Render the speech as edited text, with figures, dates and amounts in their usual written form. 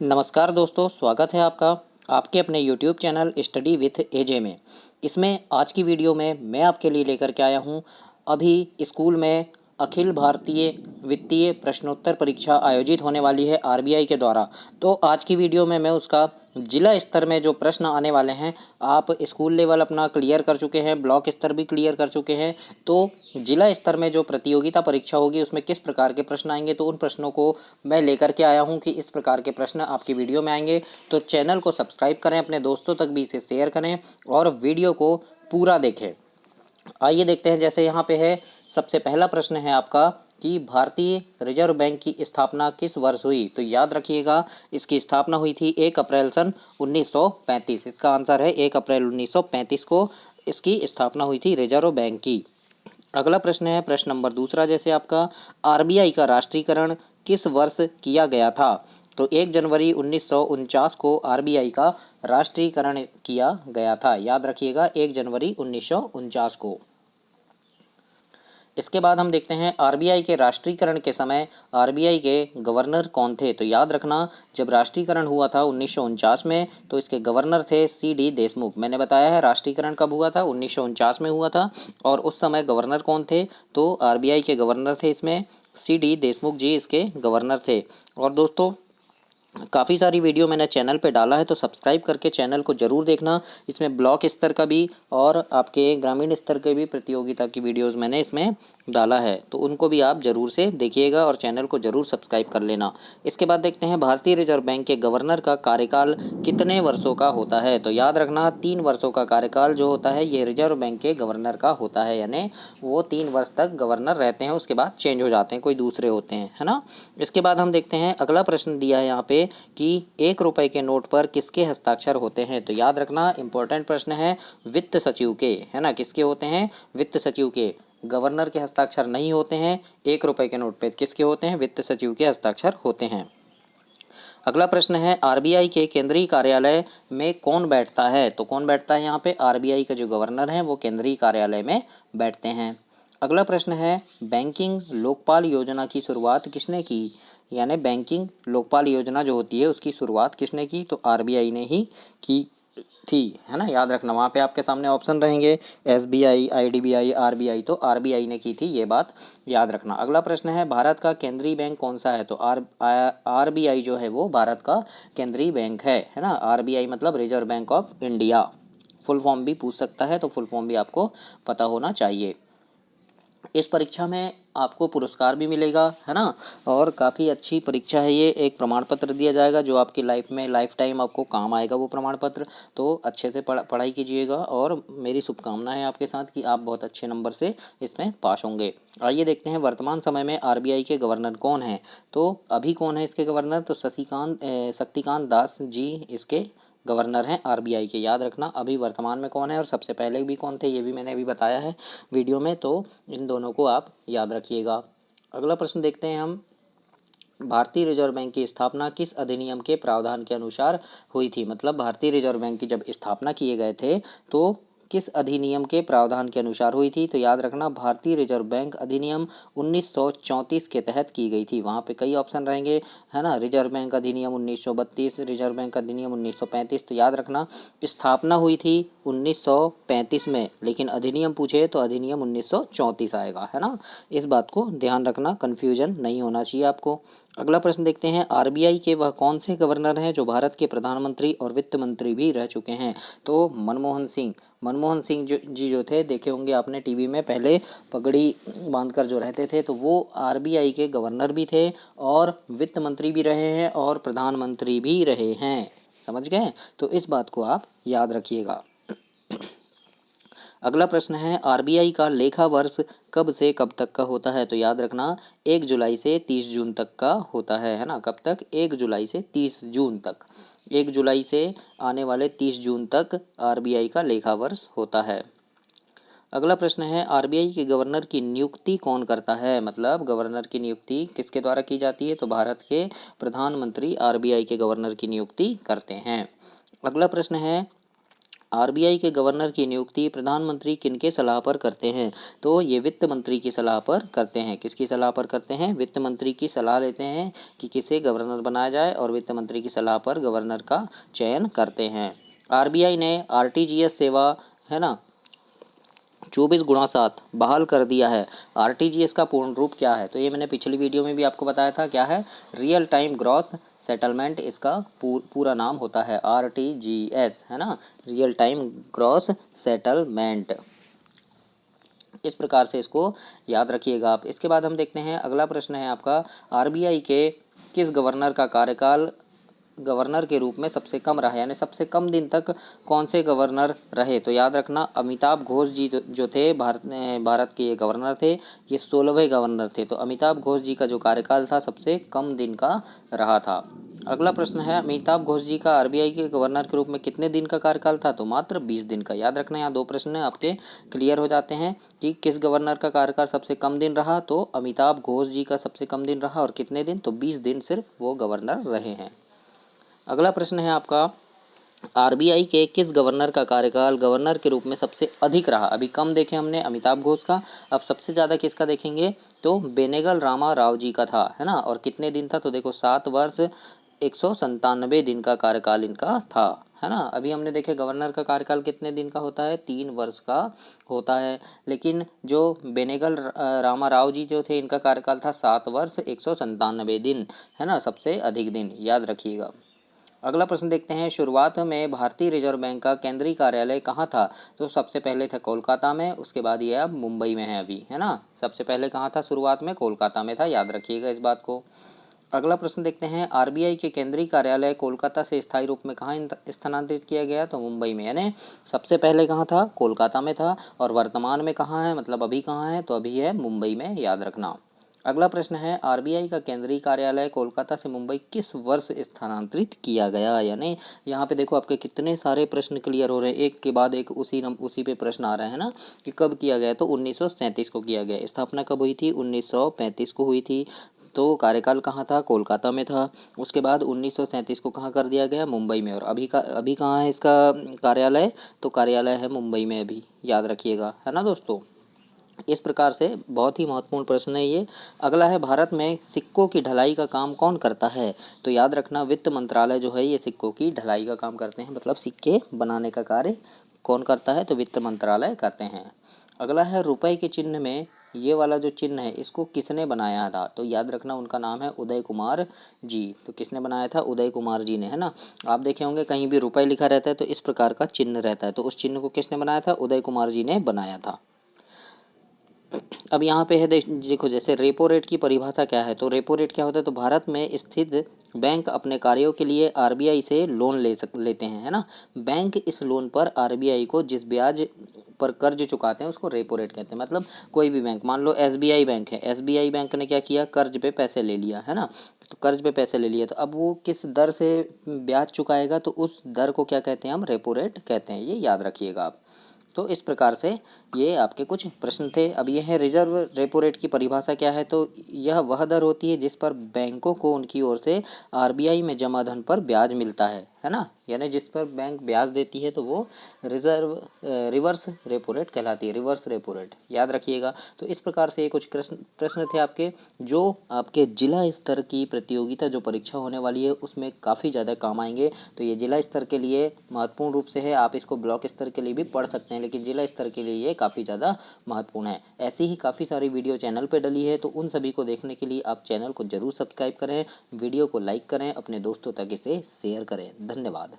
नमस्कार दोस्तों, स्वागत है आपका आपके अपने YouTube चैनल स्टडी विथ एजे में। इसमें आज की वीडियो में मैं आपके लिए लेकर के आया हूँ। अभी स्कूल में अखिल भारतीय वित्तीय प्रश्नोत्तर परीक्षा आयोजित होने वाली है आरबीआई के द्वारा। तो आज की वीडियो में मैं उसका जिला स्तर में जो प्रश्न आने वाले हैं, आप स्कूल लेवल अपना क्लियर कर चुके हैं, ब्लॉक स्तर भी क्लियर कर चुके हैं, तो जिला स्तर में जो प्रतियोगिता परीक्षा होगी उसमें किस प्रकार के प्रश्न आएंगे, तो उन प्रश्नों को मैं लेकर के आया हूं कि इस प्रकार के प्रश्न आपकी वीडियो में आएंगे। तो चैनल को सब्सक्राइब करें, अपने दोस्तों तक भी इसे शेयर करें और वीडियो को पूरा देखें। आइए देखते हैं। जैसे यहाँ पे है, सबसे पहला प्रश्न है आपका कि भारतीय रिजर्व बैंक की स्थापना किस वर्ष हुई। तो याद रखिएगा, इसकी स्थापना हुई थी 1 अप्रैल सन 1935। इसका आंसर है 1 अप्रैल 1935 को इसकी स्थापना हुई थी रिजर्व बैंक की। अगला प्रश्न है, प्रश्न नंबर दूसरा, जैसे आपका आरबीआई का राष्ट्रीयकरण किस वर्ष किया गया था। तो 1 जनवरी 1949 को आरबीआई का राष्ट्रीयकरण किया गया था। याद रखिएगा, 1 जनवरी 1949 को। इसके बाद हम देखते हैं आरबीआई के राष्ट्रीयकरण के समय आरबीआई के गवर्नर कौन थे। तो याद रखना, जब राष्ट्रीयकरण हुआ था 1949 में, तो इसके गवर्नर थे सी.डी. देशमुख। मैंने बताया है राष्ट्रीयकरण कब हुआ था, 1949 में हुआ था। और उस समय गवर्नर कौन थे, तो आरबीआई के गवर्नर थे इसमें सी.डी. देशमुख जी इसके गवर्नर थे। और दोस्तों, काफ़ी सारी वीडियो मैंने चैनल पे डाला है, तो सब्सक्राइब करके चैनल को ज़रूर देखना। इसमें ब्लॉक स्तर का भी और आपके ग्रामीण स्तर के भी प्रतियोगिता की वीडियोस मैंने इसमें डाला है, तो उनको भी आप ज़रूर से देखिएगा और चैनल को ज़रूर सब्सक्राइब कर लेना। इसके बाद देखते हैं भारतीय रिजर्व बैंक के गवर्नर का कार्यकाल कितने वर्षों का होता है। तो याद रखना, 3 वर्षों का कार्यकाल जो होता है ये रिजर्व बैंक के गवर्नर का होता है, यानी वो 3 वर्ष तक गवर्नर रहते हैं, उसके बाद चेंज हो जाते हैं, कोई दूसरे होते हैं, है ना। इसके बाद हम देखते हैं, अगला प्रश्न दिया है यहाँ पे कि 1 रुपए के नोट पर किसके हस्ताक्षर होते हैं। तो याद रखना, इंपॉर्टेंट प्रश्न है, वित्त सचिव के, है ना। किसके होते हैं, वित्त सचिव के। गवर्नर के हस्ताक्षर नहीं होते हैं 1 रुपए के नोट पे। किसके होते हैं, वित्त सचिव के हस्ताक्षर होते हैं। अगला प्रश्न है, आरबीआई के केंद्रीय कार्यालय में कौन बैठता है। तो कौन बैठता है यहाँ पे, आरबीआई का जो गवर्नर है वो केंद्रीय कार्यालय में बैठते हैं। अगला प्रश्न है, बैंकिंग लोकपाल योजना की शुरुआत किसने की। यानी बैंकिंग लोकपाल योजना जो होती है उसकी शुरुआत किसने की, तो आरबीआई ने ही की थी, है ना। याद रखना, वहाँ पे आपके सामने ऑप्शन रहेंगे एसबीआई, आईडीबीआई, आरबीआई, तो आरबीआई ने की थी, ये बात याद रखना। अगला प्रश्न है, भारत का केंद्रीय बैंक कौन सा है। तो आरबीआई जो है वो भारत का केंद्रीय बैंक है ना। आरबीआई मतलब reserve bank of India. Full form भी पूछ सकता है, तो फुल फॉर्म भी आपको पता होना चाहिए। इस परीक्षा में आपको पुरस्कार भी मिलेगा, है ना। और काफ़ी अच्छी परीक्षा है ये। एक प्रमाण पत्र दिया जाएगा जो आपकी लाइफ में लाइफ टाइम आपको काम आएगा वो प्रमाण पत्र। तो अच्छे से पढ़ाई कीजिएगा और मेरी शुभकामनाएं है आपके साथ कि आप बहुत अच्छे नंबर से इसमें पास होंगे। आइए देखते हैं, वर्तमान समय में आरबीआई के गवर्नर कौन हैं। तो अभी कौन है इसके गवर्नर, तो शक्तिकांत दास जी इसके गवर्नर हैं आरबीआई के। याद रखना, अभी वर्तमान में कौन है और सबसे पहले भी कौन थे, ये भी मैंने अभी बताया है वीडियो में, तो इन दोनों को आप याद रखिएगा। अगला प्रश्न देखते हैं हम, भारतीय रिजर्व बैंक की स्थापना किस अधिनियम के प्रावधान के अनुसार हुई थी। मतलब भारतीय रिजर्व बैंक की जब स्थापना किए गए थे तो किस अधिनियम के प्रावधान के अनुसार हुई थी। तो याद रखना, भारतीय रिजर्व बैंक अधिनियम 1934 के तहत की गई थी। वहाँ पे कई ऑप्शन रहेंगे, है ना। रिजर्व बैंक अधिनियम 1932, रिजर्व बैंक अधिनियम 1935। तो याद रखना, स्थापना हुई थी 1935 में, लेकिन अधिनियम पूछे तो अधिनियम 1934 आएगा, है ना। इस बात को ध्यान रखना, कन्फ्यूजन नहीं होना चाहिए आपको। अगला प्रश्न देखते हैं, आरबीआई के वह कौन से गवर्नर हैं जो भारत के प्रधानमंत्री और वित्त मंत्री भी रह चुके हैं। तो मनमोहन सिंह जी जो थे, देखे होंगे आपने टीवी में, पहले पगड़ी बांधकर जो रहते थे, तो वो आरबीआई के गवर्नर भी थे और वित्त मंत्री भी रहे हैं और प्रधानमंत्री भी रहे हैं। समझ गए, तो इस बात को आप याद रखिएगा। अगला प्रश्न है, आरबीआई का लेखा वर्ष कब से कब तक का होता है। तो याद रखना, 1 जुलाई से 30 जून तक का होता है ना। कब तक, 1 जुलाई से 30 जून तक। 1 जुलाई से आने वाले 30 जून तक आरबीआई का लेखा वर्ष होता है। अगला प्रश्न है, आरबीआई के गवर्नर की नियुक्ति कौन करता है। मतलब गवर्नर की नियुक्ति किसके द्वारा की जाती है, तो भारत के प्रधानमंत्री आरबीआई के गवर्नर की नियुक्ति करते हैं। अगला प्रश्न है, आरबीआई के गवर्नर की नियुक्ति प्रधानमंत्री किनके सलाह पर करते हैं? तो ये वित्त मंत्री की सलाह पर करते हैं। किसकी सलाह पर करते हैं? वित्त मंत्री की सलाह लेते हैं कि किसे गवर्नर बनाया जाए और वित्त मंत्री की सलाह पर गवर्नर का चयन करते हैं। आरबीआई ने आरटीजीएस सेवा, है ना, 24x7 बहाल कर दिया है। आरटीजीएस का पूर्ण रूप क्या है? तो ये मैंने पिछली वीडियो में भी आपको बताया था, क्या है? रियल टाइम ग्रॉस सेटलमेंट इसका पूरा नाम होता है, आरटीजीएस, है ना, रियल टाइम ग्रॉस सेटलमेंट। इस प्रकार से इसको याद रखिएगा आप। इसके बाद हम देखते हैं अगला प्रश्न है आपका, आरबीआई के किस गवर्नर का कार्यकाल गवर्नर के रूप में सबसे कम रहा, यानी सबसे कम दिन तक कौन से गवर्नर रहे? तो याद रखना, अमिताभ घोष जी जो थे, भारत के ये गवर्नर थे, ये 16वें गवर्नर थे। तो अमिताभ घोष जी का जो कार्यकाल था सबसे कम दिन का रहा था। अगला प्रश्न है, अमिताभ घोष जी का आरबीआई के गवर्नर के रूप में कितने दिन का कार्यकाल था? तो मात्र 20 दिन का। याद रखना, यहाँ दो प्रश्न आपके क्लियर हो जाते हैं कि किस गवर्नर का कार्यकाल सबसे कम दिन रहा, तो अमिताभ घोष जी का सबसे कम दिन रहा, और कितने दिन? तो 20 दिन सिर्फ वो गवर्नर रहे हैं। अगला प्रश्न है आपका, आरबीआई के किस गवर्नर का कार्यकाल गवर्नर के रूप में सबसे अधिक रहा? अभी कम देखे हमने अमिताभ घोष का, अब सबसे ज़्यादा किसका देखेंगे? तो बेनेगल रामा राव जी का था, है ना। और कितने दिन था? तो देखो 7 वर्ष 197 दिन का कार्यकाल इनका था, है ना। अभी हमने देखे गवर्नर का कार्यकाल कितने दिन का होता है? 3 वर्ष का होता है। लेकिन जो बेनेगल रामा राव जी जो थे, इनका कार्यकाल था 7 वर्ष 197 दिन, है ना, सबसे अधिक दिन, याद रखिएगा। अगला प्रश्न देखते हैं, शुरुआत में भारतीय रिजर्व बैंक का केंद्रीय कार्यालय कहाँ था? तो सबसे पहले था कोलकाता में, उसके बाद ये अब मुंबई में है अभी, है ना। सबसे पहले कहाँ था? शुरुआत में कोलकाता में था, याद रखिएगा इस बात को। अगला प्रश्न देखते हैं, आरबीआई के केंद्रीय कार्यालय कोलकाता से स्थायी रूप में कहाँ स्थानांतरित किया गया? तो मुंबई में, यानी सबसे पहले कहाँ था? कोलकाता में था, और वर्तमान में कहाँ है, मतलब अभी कहाँ है? तो अभी है मुंबई में, याद रखना। अगला प्रश्न है, आरबीआई का केंद्रीय कार्यालय कोलकाता से मुंबई किस वर्ष स्थानांतरित किया गया? यानी यहाँ पे देखो आपके कितने सारे प्रश्न क्लियर हो रहे हैं, एक के बाद एक उसी पे प्रश्न आ रहे हैं ना, कि कब किया गया? तो 1937 को किया गया। स्थापना कब हुई थी? 1935 को हुई थी। तो कार्यकाल कहाँ था? कोलकाता में था। उसके बाद 1937 को कहाँ कर दिया गया? मुंबई में। और अभी कहाँ है इसका कार्यालय? तो कार्यालय है मुंबई में अभी, याद रखिएगा, है ना दोस्तों। इस प्रकार से बहुत ही महत्वपूर्ण प्रश्न है ये। अगला है, भारत में सिक्कों की ढलाई का काम कौन करता है? तो याद रखना, वित्त मंत्रालय जो है ये सिक्कों की ढलाई का काम करते हैं, मतलब सिक्के बनाने का कार्य कौन करता है? तो वित्त मंत्रालय करते हैं। अगला है, रुपए के चिन्ह में ये वाला जो चिन्ह है इसको किसने बनाया था? तो याद रखना, उनका नाम है उदय कुमार जी। तो किसने बनाया था? उदय कुमार जी ने, है ना। आप देखे होंगे कहीं भी रुपए लिखा रहता है तो इस प्रकार का चिन्ह रहता है, तो उस चिन्ह को किसने बनाया था? उदय कुमार जी ने बनाया था। अब यहाँ पे है, देखो जैसे रेपो रेट की परिभाषा क्या है? तो रेपो रेट क्या होता है? तो भारत में स्थित बैंक अपने कार्यों के लिए आरबीआई से लोन लेते हैं, है ना। बैंक इस लोन पर आरबीआई को जिस ब्याज पर कर्ज चुकाते हैं उसको रेपो रेट कहते हैं। मतलब कोई भी बैंक, मान लो एसबीआई बैंक है, एसबीआई बैंक ने क्या किया? कर्ज पे पैसे ले लिया, है ना। तो कर्ज पे पैसे ले लिया, तो अब वो किस दर से ब्याज चुकाएगा? तो उस दर को क्या कहते हैं? हम रेपो रेट कहते हैं, ये याद रखिएगा आप। तो इस प्रकार से ये आपके कुछ प्रश्न थे। अब ये है, रिजर्व रेपो रेट की परिभाषा क्या है? तो यह वह दर होती है जिस पर बैंकों को उनकी ओर से आरबीआई में जमा धन पर ब्याज मिलता है ना। यानी जिस पर बैंक ब्याज देती है तो वो रिवर्स रेपो रेट कहलाती है, रिवर्स रेपो रेट, याद रखिएगा। तो इस प्रकार से ये कुछ प्रश्न थे आपके, जो आपके जिला स्तर की प्रतियोगिता जो परीक्षा होने वाली है उसमें काफ़ी ज़्यादा काम आएंगे। तो ये जिला स्तर के लिए महत्वपूर्ण रूप से है, आप इसको ब्लॉक स्तर के लिए भी पढ़ सकते हैं, लेकिन जिला स्तर के लिए ये काफ़ी ज़्यादा महत्वपूर्ण है। ऐसी ही काफ़ी सारी वीडियो चैनल पर डली है, तो उन सभी को देखने के लिए आप चैनल को जरूर सब्सक्राइब करें, वीडियो को लाइक करें, अपने दोस्तों तक इसे शेयर करें। धन्यवाद।